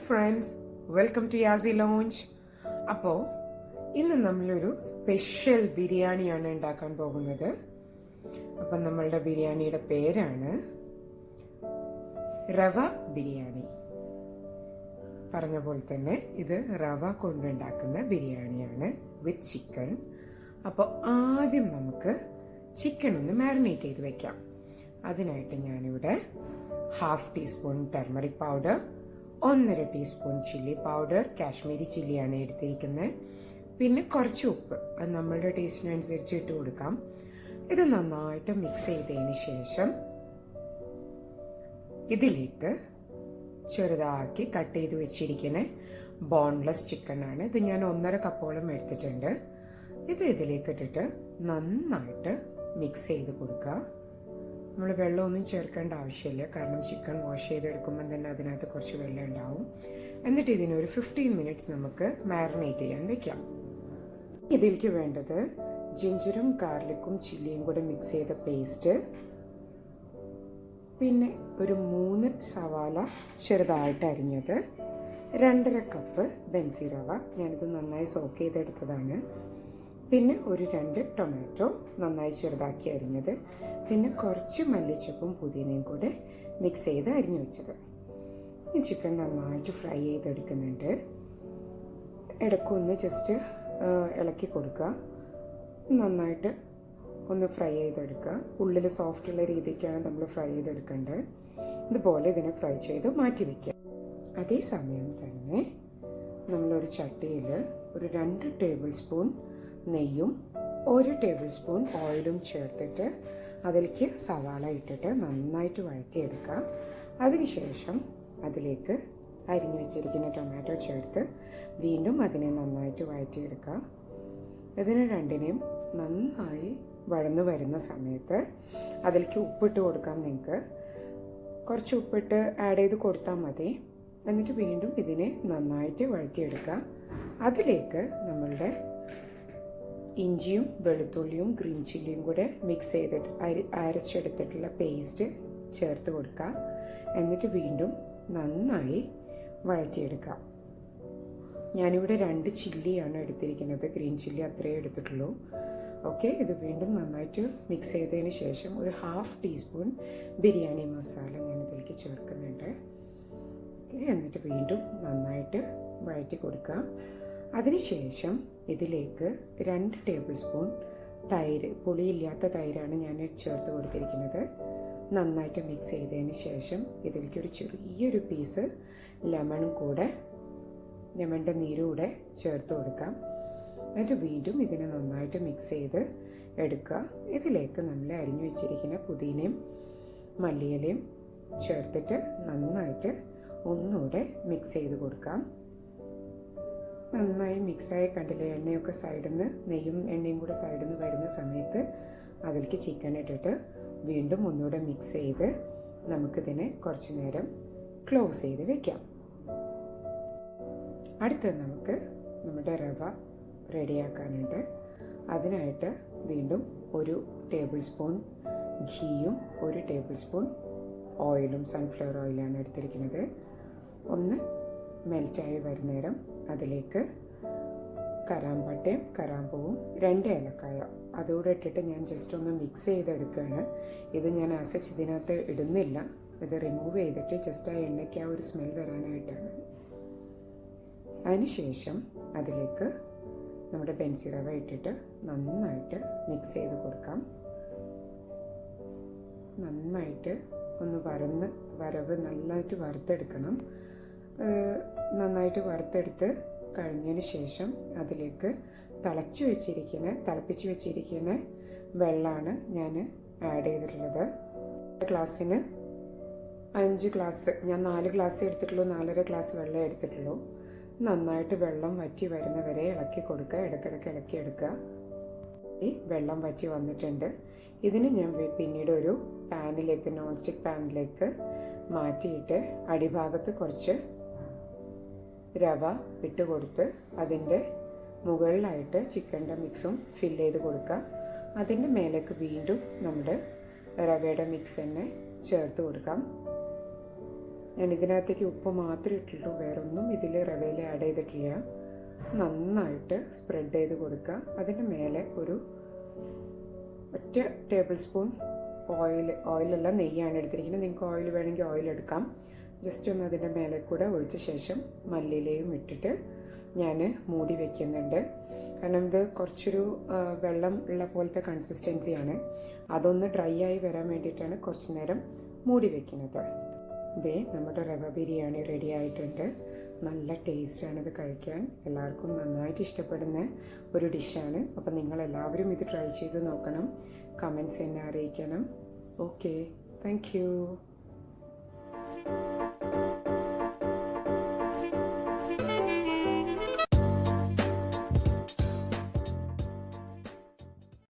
Friends, welcome to Yasi lounge. അപ്പോൾ ഇന്ന് നമ്മളൊരു സ്പെഷ്യൽ ബിരിയാണിയാണ് ഉണ്ടാക്കാൻ പോകുന്നത്. അപ്പം നമ്മളുടെ ബിരിയാണിയുടെ പേരാണ് റവ ബിരിയാണി. പറഞ്ഞ പോലെ തന്നെ ഇത് റവ കൊണ്ടുണ്ടാക്കുന്ന ബിരിയാണിയാണ് വിത്ത് ചിക്കൻ. അപ്പോൾ ആദ്യം നമുക്ക് ചിക്കൻ ഒന്ന് മാരിനേറ്റ് ചെയ്ത് വെക്കാം. അതിനായിട്ട് ഞാനിവിടെ 1/2 teaspoon turmeric powder, 1.5 teaspoon chilli powder, Kashmiri ചില്ലിയാണ് എടുത്തിരിക്കുന്നത്. പിന്നെ കുറച്ച് ഉപ്പ്, അത് നമ്മളുടെ ടേസ്റ്റിനനുസരിച്ച് ഇട്ട് കൊടുക്കാം. ഇത് നന്നായിട്ട് മിക്സ് ചെയ്തതിന് ശേഷം ഇതിലേക്ക് ചെറുതാക്കി കട്ട് ചെയ്ത് വെച്ചിരിക്കുന്ന ബോൺലെസ് ചിക്കൻ ആണ്. ഇത് ഞാൻ 1.5 കപ്പോളം എടുത്തിട്ടുണ്ട്. ഇത് ഇതിലേക്ക് ഇട്ടിട്ട് നന്നായിട്ട് മിക്സ് ചെയ്ത് കൊടുക്കുക. നമ്മൾ വെള്ളമൊന്നും ചേർക്കേണ്ട ആവശ്യമില്ല, കാരണം ചിക്കൻ വാഷ് ചെയ്തെടുക്കുമ്പോൾ തന്നെ അതിനകത്ത് കുറച്ച് വെള്ളം ഉണ്ടാവും. എന്നിട്ട് ഇതിനൊരു 15 മിനിറ്റ്സ് നമുക്ക് മാരിനേറ്റ് ചെയ്യാൻ വെക്കാം. ഇതിലേക്ക് വേണ്ടത് ജിഞ്ചറും ഗാർലിക്കും ചില്ലിയും കൂടെ മിക്സ് ചെയ്ത പേസ്റ്റ്, പിന്നെ ഒരു 3 സവാള ചെറുതായിട്ട് അരിഞ്ഞത്, 2.5 കപ്പ് ബെൻസി റവ, ഞാനിത് നന്നായി സോക്ക് ചെയ്തെടുത്തതാണ്, പിന്നെ ഒരു 2 ടൊമാറ്റോ നന്നായി ചെറുതാക്കി അരിഞ്ഞത്, പിന്നെ കുറച്ച് മല്ലിച്ചപ്പും പുതിനയും കൂടെ മിക്സ് ചെയ്ത് അരിഞ്ഞു വെച്ചത്. ഈ ചിക്കൻ നന്നായിട്ട് ഫ്രൈ ചെയ്തെടുക്കുന്നുണ്ട്. ഇടയ്ക്കൊന്ന് ജസ്റ്റ് ഇളക്കി കൊടുക്കുക, നന്നായിട്ട് ഒന്ന് ഫ്രൈ ചെയ്തെടുക്കുക. ഉള്ളിൽ സോഫ്റ്റുള്ള രീതിക്കാണ് നമ്മൾ ഫ്രൈ ചെയ്തെടുക്കേണ്ടത്. ഇതുപോലെ ഇതിനെ ഫ്രൈ ചെയ്ത് മാറ്റി വയ്ക്കുക. അതേസമയം തന്നെ നമ്മളൊരു ചട്ടിയിൽ ഒരു 2 ടേബിൾ സ്പൂൺ നെയ്യും 1 ടേബിൾ സ്പൂൺ ഓയിലും ചേർത്തിട്ട് അതിലേക്ക് സവാള ഇട്ടിട്ട് നന്നായിട്ട് വഴറ്റിയെടുക്കാം. അതിനുശേഷം അതിലേക്ക് അരിഞ്ഞു വെച്ചിരിക്കുന്ന ടൊമാറ്റോ ചേർത്ത് വീണ്ടും അതിനെ നന്നായിട്ട് വഴറ്റിയെടുക്കുക. ഇതിന് രണ്ടിനെയും നന്നായി വഴന്നു വരുന്ന സമയത്ത് അതിലേക്ക് ഉപ്പിട്ട് കൊടുക്കാം. നിങ്ങൾക്ക് കുറച്ച് ഉപ്പിട്ട് ആഡ് ചെയ്ത് കൊടുത്താൽ മതി. എന്നിട്ട് വീണ്ടും ഇതിനെ നന്നായിട്ട് വഴറ്റിയെടുക്കുക. അതിലേക്ക് നമ്മളുടെ ഇഞ്ചിയും വെളുത്തുള്ളിയും ഗ്രീൻ ചില്ലിയും കൂടെ മിക്സ് ചെയ്തിട്ട് അരച്ചെടുത്തിട്ടുള്ള പേസ്റ്റ് ചേർത്ത് കൊടുക്കുക. എന്നിട്ട് വീണ്ടും നന്നായി വഴറ്റിയെടുക്കുക. ഞാനിവിടെ 2 ചില്ലിയാണ് എടുത്തിരിക്കുന്നത്, ഗ്രീൻ ചില്ലി അത്രേ എടുത്തിട്ടുള്ളൂ. ഓക്കെ, ഇത് വീണ്ടും നന്നായിട്ട് മിക്സ് ചെയ്തതിന് ശേഷം ഒരു 1/2 ടീസ്പൂൺ ബിരിയാണി മസാല ഞാനിതിലേക്ക് ചേർക്കുന്നുണ്ട്. ഓക്കെ, എന്നിട്ട് വീണ്ടും നന്നായിട്ട് വഴറ്റി കൊടുക്കുക. അതിനുശേഷം ഇതിലേക്ക് 2 ടേബിൾ സ്പൂൺ തൈര്, പുളിയില്ലാത്ത തൈരാണ് ഞാൻ ചേർത്ത് കൊടുത്തിരിക്കുന്നത്. നന്നായിട്ട് മിക്സ് ചെയ്തതിന് ശേഷം ഇതിലേക്ക് ഒരു ചെറിയൊരു പീസ് ലെമണിൻ്റെ നീരൂടെ ചേർത്ത് കൊടുക്കാം. എന്നിട്ട് വീണ്ടും ഇതിനെ നന്നായിട്ട് മിക്സ് ചെയ്ത് എടുക്കുക. ഇതിലേക്ക് നമ്മൾ അരിഞ്ഞു വെച്ചിരിക്കുന്ന പുതിനയും മല്ലിയിലയും ചേർത്തിട്ട് നന്നായിട്ട് ഒന്നുകൂടെ മിക്സ് ചെയ്ത് കൊടുക്കാം. നന്നായി മിക്സായി കണ്ടില്ലേ, എണ്ണയൊക്കെ സൈഡിൽ നിന്ന്, നെയ്യും എണ്ണയും കൂടെ സൈഡിൽ നിന്ന് വരുന്ന സമയത്ത് അതിലേക്ക് ചിക്കൻ ഇട്ടിട്ട് വീണ്ടും ഒന്നുകൂടെ മിക്സ് ചെയ്ത് നമുക്കിതിനെ കുറച്ച് നേരം ക്ലോസ് ചെയ്ത് വെക്കാം. അടുത്ത് നമുക്ക് നമ്മുടെ റവ റെഡിയാക്കാനുണ്ട്. അതിനായിട്ട് വീണ്ടും 1 ടേബിൾ സ്പൂൺ ഘീയും 1 ടേബിൾ സ്പൂൺ ഓയിലും, സൺഫ്ലവർ ഓയിലാണ് എടുത്തിരിക്കുന്നത്. ഒന്ന് മെൽറ്റായി വരുന്നേരം അതിലേക്ക് കറാമ്പട്ടയും കറാമ്പൂവും 2 ഏലക്കായ അതുകൂടെ ഇട്ടിട്ട് ഞാൻ ജസ്റ്റ് ഒന്ന് മിക്സ് ചെയ്തെടുക്കുകയാണ്. ഇത് ഞാൻ ആസച്ച് ഇതിനകത്ത് ഇടുന്നില്ല, ഇത് റിമൂവ് ചെയ്തിട്ട് ജസ്റ്റ് ആ എണ്ണയ്ക്ക് ആ ഒരു സ്മെൽ വരാനായിട്ടാണ്. അതിനുശേഷം അതിലേക്ക് നമ്മുടെ ബെൻസി റവ ഇട്ടിട്ട് നന്നായിട്ട് മിക്സ് ചെയ്ത് കൊടുക്കാം. നന്നായിട്ട് ഒന്ന് വരവ് നന്നായിട്ട് വറുത്തെടുക്കണം. നന്നായിട്ട് വറുത്തെടുത്ത് കഴിഞ്ഞതിന് ശേഷം അതിലേക്ക് തിളപ്പിച്ച് വെച്ചിരിക്കുന്ന വെള്ളമാണ് ഞാൻ ആഡ് ചെയ്തിട്ടുള്ളത്. ഗ്ലാസ്സിന് 5 ഗ്ലാസ്, ഞാൻ 4 ഗ്ലാസ് എടുത്തിട്ടുള്ളൂ, 4.5 ഗ്ലാസ് വെള്ളം എടുത്തിട്ടുള്ളൂ. നന്നായിട്ട് വെള്ളം വറ്റി വരുന്നവരെ ഇളക്കി കൊടുക്കുക, ഇടയ്ക്കിടയ്ക്ക് ഇളക്കിയെടുക്കുക. ഈ വെള്ളം വറ്റി വന്നിട്ടുണ്ട്. ഇതിന് ഞാൻ പിന്നീട് ഒരു പാനിലേക്ക്, നോൺ സ്റ്റിക്ക് പാനിലേക്ക് മാറ്റിയിട്ട് അടിഭാഗത്ത് കുറച്ച് റവ ഇട്ട് കൊടുത്ത് അതിൻ്റെ മുകളിലായിട്ട് ചിക്കൻ്റെ മിക്സും ഫില്ല് ചെയ്ത് കൊടുക്കുക. അതിൻ്റെ മേലേക്ക് വീണ്ടും നമ്മുടെ റവയുടെ മിക്സ് തന്നെ ചേർത്ത് കൊടുക്കാം. ഞാൻ ഇതിനകത്തേക്ക് ഉപ്പ് മാത്രമേ ഇട്ടിട്ടുള്ളൂ, വേറെ ഒന്നും ഇതിൽ റവയിൽ ആഡ് ചെയ്തിട്ടില്ല. നന്നായിട്ട് സ്പ്രെഡ് ചെയ്ത് കൊടുക്കുക. അതിൻ്റെ മേലെ ഒരു ഒറ്റ ടേബിൾ സ്പൂൺ ഓയിലല്ല നെയ്യാണ് എടുത്തിരിക്കുന്നത്. നിങ്ങൾക്ക് ഓയിൽ വേണമെങ്കിൽ ഓയിൽ എടുക്കാം. ജസ്റ്റ് ഒന്ന് അതിൻ്റെ മേലെ കൂടെ ഒഴിച്ച ശേഷം മല്ലിയിലയും ഇട്ടിട്ട് ഞാൻ മൂടി വയ്ക്കുന്നുണ്ട്. കാരണം ഇത് കുറച്ചൊരു വെള്ളം ഉള്ള പോലത്തെ കൺസിസ്റ്റൻസിയാണ്. അതൊന്ന് ഡ്രൈ ആയി വരാൻ വേണ്ടിയിട്ടാണ് കുറച്ച് നേരം മൂടി വയ്ക്കുന്നത്. ഇതേ നമ്മുടെ റവ ബിരിയാണി റെഡി ആയിട്ടുണ്ട്. നല്ല ടേസ്റ്റാണ് ഇത് കഴിക്കാൻ. എല്ലാവർക്കും നന്നായിട്ട് ഇഷ്ടപ്പെടുന്ന ഒരു ഡിഷാണ്. അപ്പം നിങ്ങളെല്ലാവരും ഇത് ട്രൈ ചെയ്ത് നോക്കണം. കമൻറ്റ്സ് എന്നെ അറിയിക്കണം. Okay, thank you.